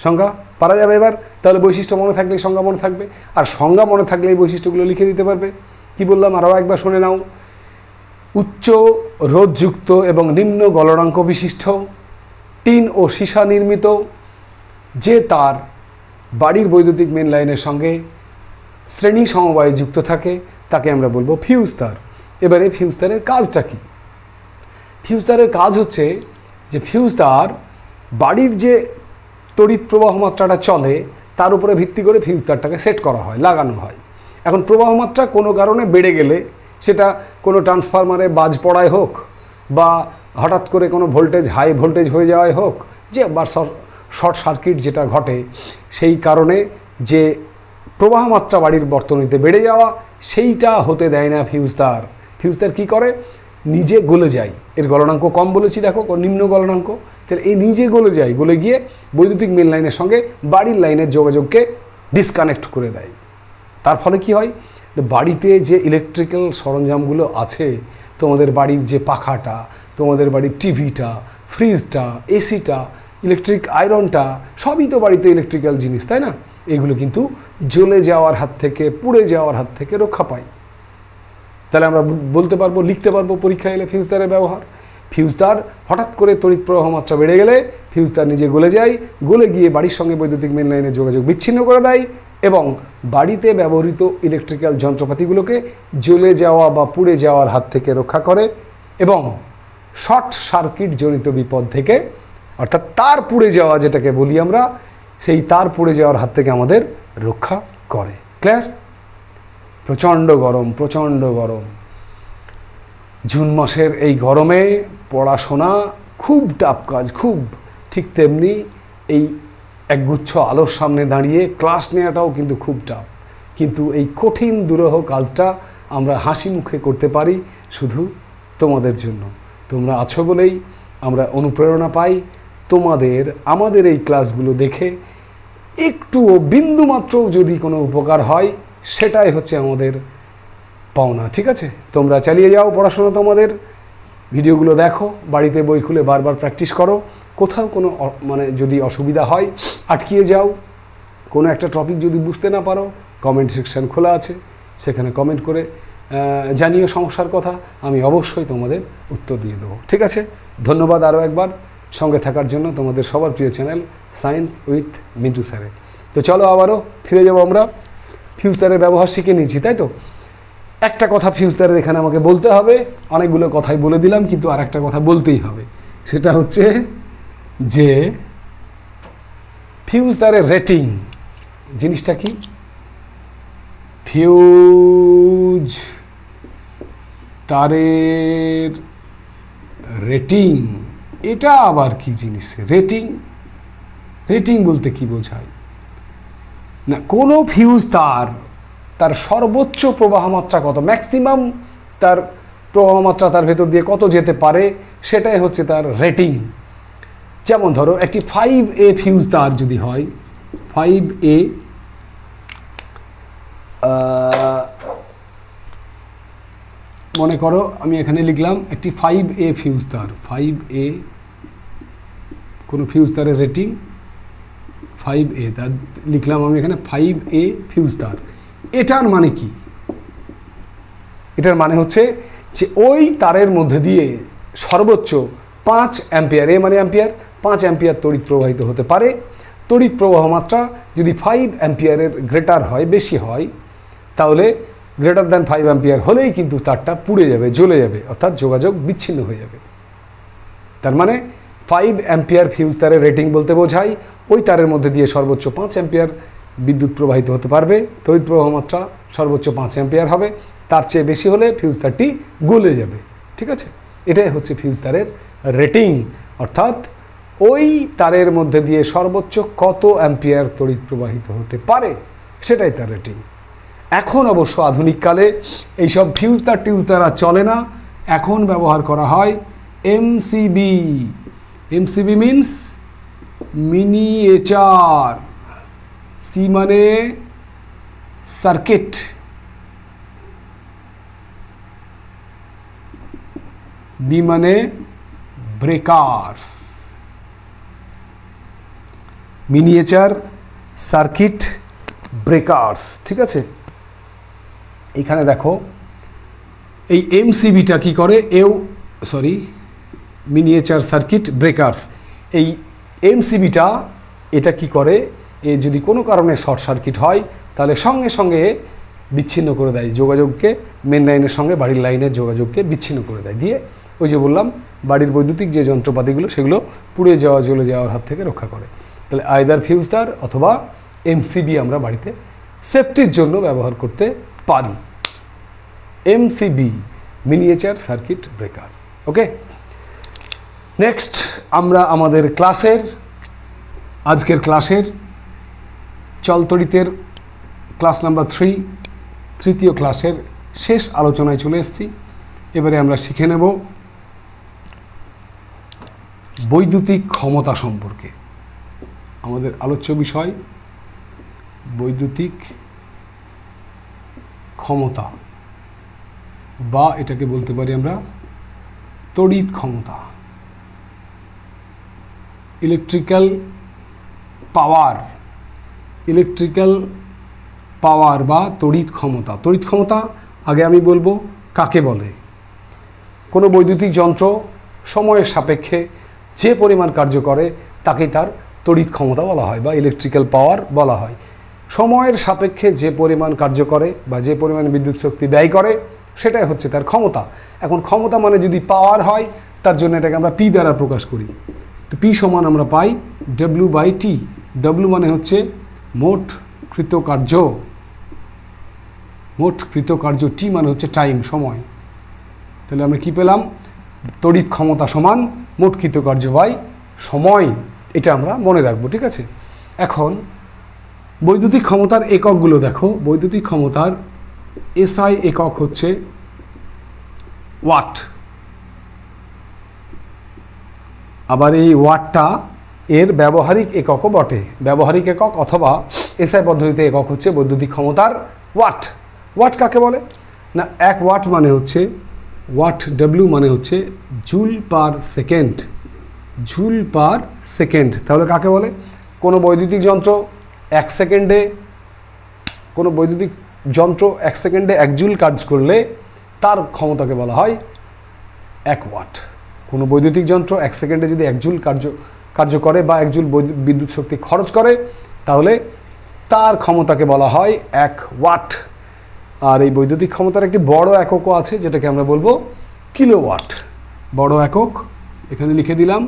সংজ্ঞা? পারা যাবে এবার? তাহলে বৈশিষ্ট্য মনে থাকলেই সংজ্ঞা মনে থাকবে, আর সংজ্ঞা মনে থাকলে এই বৈশিষ্ট্যগুলো লিখে দিতে পারবে। কি বললাম আরও একবার শুনে নাও। উচ্চ রোধযুক্ত এবং নিম্ন গলনাঙ্ক বিশিষ্ট, টিন ও সীসা নির্মিত যে তার বাড়ির বৈদ্যুতিক মেন লাইনের সঙ্গে শ্রেণী সমবায়ে যুক্ত থাকে তাকে আমরা বলবো ফিউজ তার। এবারে ফিউজ তারের কাজটা কি? ফিউজ তারের কাজ হচ্ছে যে ফিউজ তার বাড়ির যে তড়িৎ প্রবাহ মাত্রাটা চলে তার উপরে ভিত্তি করে ফিউজ তারটাকে সেট করা হয়, লাগানো হয়। এখন প্রবাহ মাত্রা কোনো কারণে বেড়ে গেলে, সেটা কোনো ট্রান্সফরমারে বাজ পড়ায় হোক বা হঠাৎ করে কোনো ভোল্টেজ হাই ভোল্টেজ হয়ে যাওয়াই হোক, যে বা শর্ট সার্কিট যেটা ঘটে, সেই কারণে যে প্রবাহ মাত্রা বাড়ির বর্তনীতে বেড়ে যাওয়া, সেইটা হতে দেয় না ফিউজ তার। ফিউজ তার কী করে? নিজে গলে যায়। এর গলনাঙ্ক কম বলেছি, দেখো নিম্ন গলনাঙ্ক, তাহলে এই নিজে গলে যায়, গলে গিয়ে বৈদ্যুতিক মেন লাইনের সঙ্গে বাড়ির লাইনের যোগাযোগকে ডিসকানেক্ট করে দেয়। তার ফলে কি হয়? বাড়িতে যে ইলেকট্রিক্যাল সরঞ্জামগুলো আছে, তোমাদের বাড়ির যে পাখাটা, তোমাদের বাড়ির টিভিটা, ফ্রিজটা, এসিটা, ইলেকট্রিক আয়রনটা, সবই তো বাড়িতে ইলেকট্রিক্যাল জিনিস, তাই না? এগুলো কিন্তু জ্বলে যাওয়ার হাত থেকে, পুড়ে যাওয়ার হাত থেকে রক্ষা পায়। তাহলে আমরা বলতে পারবো, লিখতে পারবো পরীক্ষা এলে ফিউজ তারের ব্যবহার। ফিউজ তার হঠাৎ করে তড়িৎ প্রবাহ মাত্রা বেড়ে গেলে ফিউজ তার নিজে গলে যায়, গলে গিয়ে বাড়ির সঙ্গে বৈদ্যুতিক মেন লাইনের যোগাযোগ বিচ্ছিন্ন করে দেয় এবং বাড়িতে ব্যবহৃত ইলেকট্রিক্যাল যন্ত্রপাতিগুলোকে জ্বলে যাওয়া বা পুড়ে যাওয়ার হাত থেকে রক্ষা করে এবং শর্ট সার্কিট জনিত বিপদ থেকে, অর্থাৎ তার পুড়ে যাওয়া যেটাকে বলি আমরা, সেই তার পুড়ে যাওয়ার হাত থেকে আমাদের রক্ষা করে। ক্লিয়ার? প্রচণ্ড গরম, প্রচণ্ড গরম। জুন মাসের এই গরমে পড়াশোনা খুব টাফ কাজ, খুব। ঠিক তেমনি এই একগুচ্ছ আলোর সামনে দাঁড়িয়ে ক্লাস নেওয়াটাও কিন্তু খুব টাফ। কিন্তু এই কঠিন দুরূহ কাজটা আমরা হাসি মুখে করতে পারি শুধু তোমাদের জন্য। তোমরা আছো বলেই আমরা অনুপ্রেরণা পাই তোমাদের আমাদের এই ক্লাসগুলো দেখে একটুও বিন্দুমাত্রও যদি কোনো উপকার হয়, সেটাই হচ্ছে আমাদের পাওনা। ঠিক আছে? তোমরা চালিয়ে যাও পড়াশোনা, তোমাদের ভিডিওগুলো দেখো, বাড়িতে বই খুলে বারবার প্র্যাকটিস করো। কোথাও কোনো যদি অসুবিধা হয় আটকিয়ে যাও, কোনো একটা টপিক যদি বুঝতে না পারো, কমেন্ট সেকশন খোলা আছে, সেখানে কমেন্ট করে জানিও সমস্যার কথা, আমি অবশ্যই তোমাদের উত্তর দিয়ে দেবো। ঠিক আছে? ধন্যবাদ আরও একবার সঙ্গে থাকার জন্য, তোমাদের সবার প্রিয় চ্যানেল সায়েন্স উইথ মিন্টু স্যারে। তো চলো আবারও ফিরে যাবো আমরা। ফিউজ তারের ব্যবহার শিখে নিয়েছি, তাই তো? একটা কথা ফিউজ তারের এখানে আমাকে বলতে হবে, অনেকগুলো কথাই বলে দিলাম, কিন্তু আর একটা কথা বলতেই হবে। সেটা হচ্ছে যে ফিউজ তারের রেটিং জিনিসটা কি? ফিউজ তারের রেটিং, এটা আবার কি জিনিস? রেটিং, রেটিং বলতে কি বোঝায়? না, কোনো ফিউজ তার সর্বোচ্চ প্রবাহ মাত্রা কত, ম্যাক্সিমাম তার প্রবাহ মাত্রা তার ভেতর দিয়ে কত যেতে পারে, সেটাই হচ্ছে তার রেটিং। যেমন ধরো একটি 5A ফিউজ তার যদি হয়, 5A মনে করো আমি এখানে লিখলাম একটি 5A ফিউজ তার, 5A কোনো ফিউজ তারের রেটিং 5A, তার লিখলাম আমি এখানে 5A ফিউজ তার। এটার মানে কি? এটার মানে হচ্ছে যে ওই তারের মধ্যে দিয়ে সর্বোচ্চ 5 অ্যাম্পিয়ার, এ মানে অ্যাম্পিয়ার, 5 অ্যাম্পিয়ার তড়িৎ প্রবাহিত হতে পারে। তড়িৎ প্রবাহ মাত্রা যদি 5 অ্যাম্পিয়ারের গ্রেটার হয়, বেশি হয়, তাহলে গ্রেটার দ্যান 5 অ্যাম্পিয়ার হলেই কিন্তু তারটা পুড়ে যাবে, জ্বলে যাবে, অর্থাৎ যোগাযোগ বিচ্ছিন্ন হয়ে যাবে। তার মানে 5 অ্যাম্পিয়ার ফিউজ তারের রেটিং বলতে বোঝায় ওই তারের মধ্যে দিয়ে সর্বোচ্চ 5 অ্যাম্পিয়ার বিদ্যুৎ প্রবাহিত হতে পারবে, তড়িৎ প্রবাহ মাত্রা সর্বোচ্চ 5 অ্যাম্পিয়ার হবে, তার চেয়ে বেশি হলে ফিউজ তারটি গলে যাবে। ঠিক আছে, এটাই হচ্ছে ফিউজ তারের রেটিং, অর্থাৎ ওই তারের মধ্যে দিয়ে সর্বোচ্চ কত অ্যাম্পিয়ার তড়িৎ প্রবাহিত হতে পারে সেটাই তার রেটিং। এখন অবশ্য আধুনিককালে এইসব ফিউজ তার টিউজ তার আর চলে না, এখন ব্যবহার করা হয় MCB. MCB means miniature, C মানে সার্কিট, বি মানে ব্রেকার্স। মিনিয়েচার সার্কিট ব্রেকার্স, ঠিক আছে। এখানে দেখো এই এমসিবিটা কি করে, মিনিয়েচার সার্কিট ব্রেকার্স, এই এমসিবিটা এটা কি করে, যদি কোনো কারণে শর্ট সার্কিট হয় তাহলে সঙ্গে সঙ্গে বিচ্ছিন্ন করে দেয় যোগাযোগকে, মেন লাইনের সঙ্গে বাড়ির লাইনের যোগাযোগকে বিচ্ছিন্ন করে দেয়, দিয়ে ওই যে বললাম বাড়ির বৈদ্যুতিক যে যন্ত্রপাতিগুলো সেগুলো পুড়ে যাওয়া, জ্বলে যাওয়ার হাত থেকে রক্ষা করে। তাহলে আইদার ফিউজ তার অথবা এমসিবি আমরা বাড়িতে সেফটির জন্য ব্যবহার করতে পারি। MCB, miniature circuit breaker. Okay, next আমরা আমাদের আজকের ক্লাসের চলতড়িতের ক্লাস নাম্বার 3, তৃতীয় ক্লাসের শেষ আলোচনায় চলে এসেছি। এবারে আমরা শিখে নেব বৈদ্যুতিক ক্ষমতা সম্পর্কে। আমাদের আলোচ্য বিষয় বৈদ্যুতিক ক্ষমতা, বা এটাকে বলতে পারি আমরা তড়িৎ ক্ষমতা, ইলেকট্রিক্যাল পাওয়ার বা তড়িৎ ক্ষমতা। তড়িৎ ক্ষমতা আগে আমি বলবো কাকে বলে। কোনো বৈদ্যুতিক যন্ত্র সময়ের সাপেক্ষে যে পরিমাণ কার্য করে তাকেই তার তড়িৎ ক্ষমতা বলা হয় বা ইলেকট্রিক্যাল পাওয়ার বলা হয়। সময়ের সাপেক্ষে যে পরিমাণ কার্য করে বা যে পরিমাণ বিদ্যুৎ শক্তি ব্যয় করে সেটাই হচ্ছে তার ক্ষমতা। এখন ক্ষমতা মানে যদি পাওয়ার হয়, তার জন্য এটাকে আমরা পি দ্বারা প্রকাশ করি। তো পি সমান আমরা পাই W/T। ডব্লিউ মানে হচ্ছে মোট কৃতকার্য, টি মানে হচ্ছে টাইম, সময়। তাহলে আমরা কি পেলাম, তড়িৎ ক্ষমতা সমান মোট কৃতকার্য বাই সময়। এটা আমরা মনে রাখবো, ঠিক আছে। এখন বৈদ্যুতিক ক্ষমতার এককগুলো দেখো। বৈদ্যুতিক ক্ষমতার এসআই একক হচ্ছে ওয়াট। আবার এই ওয়াটটা এর ব্যবহারিক এককও বটে। ব্যবহারিক একক অথবা এসআই পদ্ধতিতে একক হচ্ছে বৈদ্যুতিক ক্ষমতার ওয়াট। ওয়াট কাকে বলে না, 1 ওয়াট মানে হচ্ছে ডব্লিউ মানে হচ্ছে জুল পার সেকেন্ড। তাহলে কাকে বলে, কোনো বৈদ্যুতিক যন্ত্র 1 সেকেন্ডে 1 জুল কাজ করলে তার ক্ষমতাকে বলা হয় 1 ওয়াট। কোনো বৈদ্যুতিক যন্ত্র 1 সেকেন্ডে যদি 1 জুল কার্য করে বা 1 জুল বিদ্যুৎ শক্তি খরচ করে তাহলে তার ক্ষমতাকে বলা হয় 1 ওয়াট। আর এই বৈদ্যুতিক ক্ষমতার একটি বড় এককও আছে যেটাকে আমরা বলবো কিলোওয়াট। বড় একক এখানে লিখে দিলাম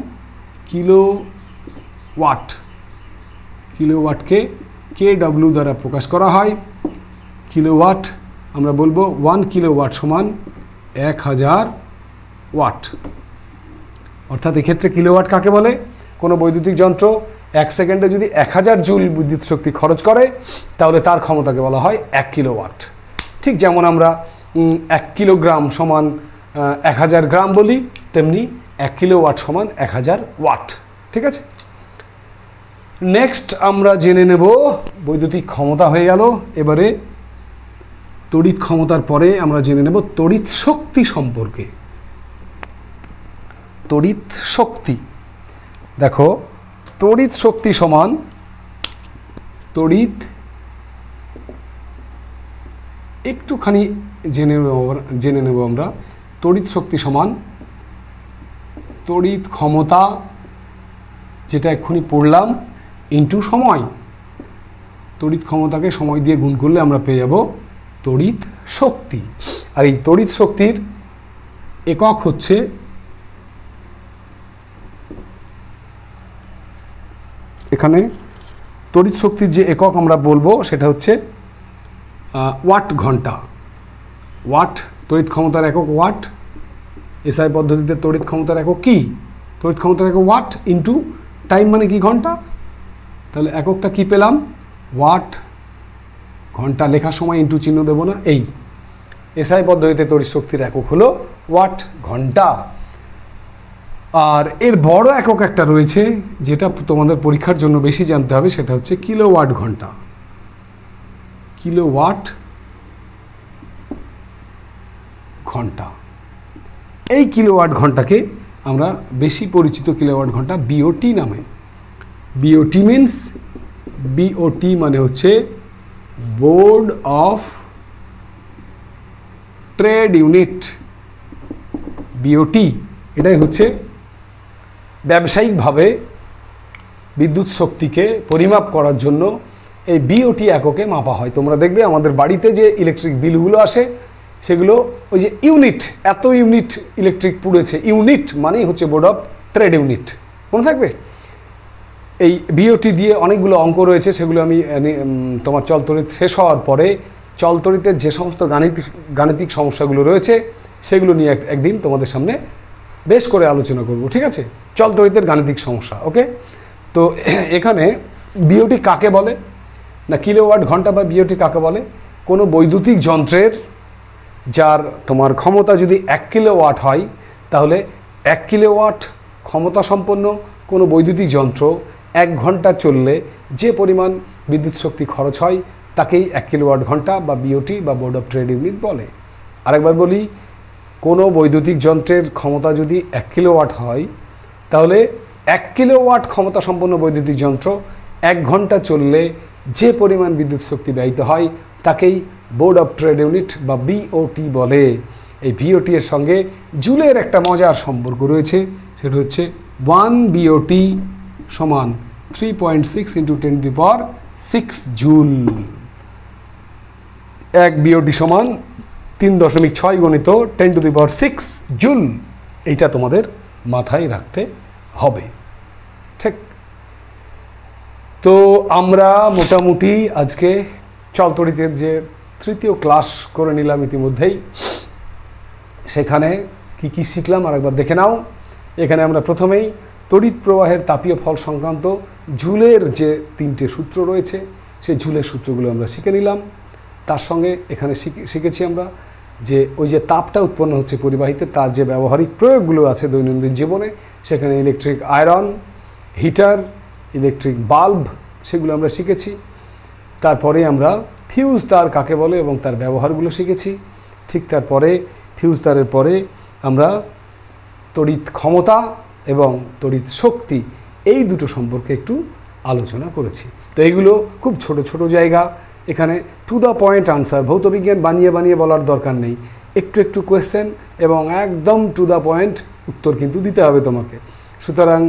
কিলোওয়াট। কিলোওয়াটকে KW দ্বারা প্রকাশ করা হয়। কিলোওয়াট আমরা বলবো 1 কিলোওয়াট সমান 1000 ওয়াট। অর্থাৎ এক্ষেত্রে কিলোওয়াট কাকে বলে, কোনো বৈদ্যুতিক যন্ত্র 1 সেকেন্ডে যদি 1000 জুল বিদ্যুৎ শক্তি খরচ করে তাহলে তার ক্ষমতাকে বলা হয় 1 কিলোওয়াট। ঠিক যেমন আমরা 1 কিলোগ্রাম সমান 1000 গ্রাম বলি, তেমনি 1 কিলোওয়াট সমান 1000 ওয়াট। ঠিক আছে, নেক্সট আমরা জেনে নেব বৈদ্যুতিক ক্ষমতা হয়ে গেল। এবারে তড়িৎ ক্ষমতার পরে আমরা জেনে নেব তড়িৎ শক্তি সম্পর্কে। তড়িৎ শক্তি দেখো, তড়িৎ শক্তি সমান একটুখানি জেনে নেব আমরা। তড়িৎ শক্তি সমান তড়িৎ ক্ষমতা, যেটা এক্ষুনি পড়লাম, ইন্টু সময়, তড়িৎ ক্ষমতাকে সময় দিয়ে গুণ করলে আমরা পেয়ে যাব তড়িৎ শক্তি। আর এই তড়িৎ শক্তির একক হচ্ছে এখানে তড়িৎ শক্তির যে একক আমরা বলবো সেটা হচ্ছে ওয়াট ঘন্টা। ওয়াট তড়িৎ ক্ষমতার একক ওয়াট। এসআই পদ্ধতিতে তড়িৎ ক্ষমতার একক কি? তড়িৎ ক্ষমতার একক ওয়াট ইন্টু টাইম মানে কি ঘন্টা। তাহলে এককটা কি পেলাম? ওয়াট। ঘন্টা লেখার সময় ইন্টু চিহ্ন দেবো না। এই এসআই পদ্ধতিতে তড়িৎ শক্তির একক হলো ওয়াট ঘন্টা। আর এর বড় একক একটা রয়েছে যেটা তোমাদের পরীক্ষার জন্য বেশি জানতে হবে, সেটা হচ্ছে কিলোওয়াট ঘন্টা। কিলোওয়াট ঘন্টা। এই কিলোওয়াট ঘন্টাকে আমরা বেশি পরিচিত কিলোওয়াট ঘন্টা বিওটি নামে। বিওটি মিনস, বিওটি মানে হচ্ছে board of trade unit. BOT এটাই হচ্ছে ব্যবসায়িকভাবে বিদ্যুৎ শক্তিকে পরিমাপ করার জন্য এই বিওটি এককে মাপা হয়। তোমরা দেখবে আমাদের বাড়িতে যে ইলেকট্রিক বিলগুলো আসে সেগুলো ওই যে ইউনিট, এত ইউনিট ইলেকট্রিক পুড়েছে, ইউনিট মানেই হচ্ছে বোর্ড অফ ট্রেড ইউনিট, মনে থাকবে। এই বিওটি দিয়ে অনেকগুলো অঙ্ক রয়েছে, সেগুলো আমি তোমার চলতড়িৎ শেষ হওয়ার পরে চলতড়িতের যে সমস্ত গাণিতিক সমস্যাগুলো রয়েছে সেগুলো নিয়ে একদিন তোমাদের সামনে বেশ করে আলোচনা করব, ঠিক আছে? চলতড়িতের গাণিতিক সমস্যা, ওকে? তো এখানে বিওটি কাকে বলে না, কিলোওয়াট ঘন্টা বা বিওটি কাকে বলে? কোনো বৈদ্যুতিক যন্ত্রের যার তোমার ক্ষমতা যদি 1 কিলোওয়াট হয়, তাহলে 1 কিলোওয়াট ক্ষমতা সম্পন্ন কোনো বৈদ্যুতিক যন্ত্র 1 ঘন্টা চললে যে পরিমাণ বিদ্যুৎ শক্তি খরচ হয় তাকেই 1 কিলোওয়াট ঘন্টা বা বিওটি বা বোর্ড অফ ট্রেড ইউনিট বলে। আরেকবার বলি, কোনো বৈদ্যুতিক যন্ত্রের ক্ষমতা যদি 1 কিলোওয়াট হয়, তাহলে 1 কিলোওয়াট ক্ষমতা সম্পন্ন বৈদ্যুতিক যন্ত্র 1 ঘন্টা চললে যে পরিমাণ বিদ্যুৎ শক্তি ব্যয়িত হয় তাকেই বোর্ড অফ ট্রেড ইউনিট বা বিওটি বলে। এই বিওটি এর সঙ্গে জুলের একটা মজার সম্পর্ক রয়েছে, সেটা হচ্ছে 1 বিওটি সমান 3.6 × 10⁶ জুল। 1 বিওটি সমান 3.6 গণিত 10⁶ জুল। এইটা তোমাদের মাথায় রাখতে হবে, ঠিক? তো আমরা মোটামুটি আজকে চলতড়িতের যে তৃতীয় ক্লাস করে নিলাম ইতিমধ্যেই। সেখানে কি কি শিখলাম আরেকবার দেখে নাও। এখানে আমরা প্রথমেই তড়িৎ প্রবাহের তাপীয় ফল সংক্রান্ত জুলের যে 3টে সূত্র রয়েছে সেই জুলের সূত্রগুলো আমরা শিখে নিলাম। তার সঙ্গে এখানে শিখেছি আমরা যে ওই যে তাপটা উৎপন্ন হচ্ছে পরিবাহিতে, তার যে ব্যবহারিক প্রয়োগগুলো আছে দৈনন্দিন জীবনে, সেখানে electric iron, heater, electric bulb, সেগুলো আমরা শিখেছি। তারপরে আমরা ফিউজ তার কাকে বলে এবং তার ব্যবহারগুলো শিখেছি। ঠিক তারপরে ফিউজ তারের পরে আমরা তড়িৎ ক্ষমতা এবং তড়িৎ শক্তি এই দুটো সম্পর্কে একটু আলোচনা করেছি। তো এইগুলো খুব ছোট ছোট জায়গা, এখানে টু দ্য পয়েন্ট আনসার, ভৌতবিজ্ঞান বানিয়ে বানিয়ে বলার দরকার নেই। একটু একটু কোয়েশ্চেন এবং একদম টু দ্য পয়েন্ট উত্তর কিন্তু দিতে হবে তোমাকে। সুতরাং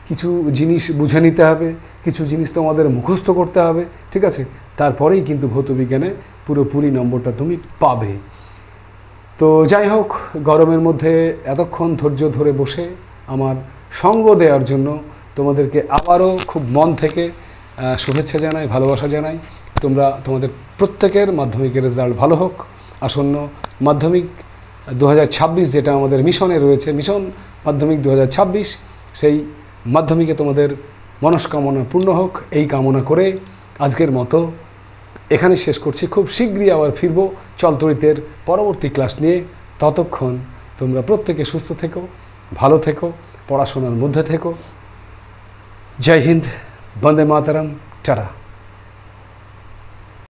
কিছু জিনিস বুঝে নিতে হবে, কিছু জিনিস তোমাদের মুখস্থ করতে হবে, ঠিক আছে? তারপরেই কিন্তু ভৌতবিজ্ঞানে পুরোপুরি নম্বরটা তুমি পাবে। তো যাই হোক, গরমের মধ্যে এতক্ষণ ধৈর্য ধরে বসে আমার সঙ্গ দেওয়ার জন্য তোমাদেরকে আবারও খুব মন থেকে শুভেচ্ছা জানাই, ভালোবাসা জানাই। তোমাদের প্রত্যেকের মাধ্যমিকের রেজাল্ট ভালো হোক। আসন্ন মাধ্যমিক 2026 যেটা আমাদের মিশনে রয়েছে, মিশন মাধ্যমিক 2026, সেই মাধ্যমিকে তোমাদের মনস্কামনা পূর্ণ হোক, এই কামনা করে আজকের মতো এখানে শেষ করছি। খুব শীঘ্রই আবার ফিরবো চলতড়িতের পরবর্তী ক্লাস নিয়ে। ততক্ষণ তোমরা প্রত্যেকে সুস্থ থেকো, ভালো থেকো, পড়াশোনার মধ্যে থেকো। জয় হিন্দ, বন্দে মাতরম, টাটা।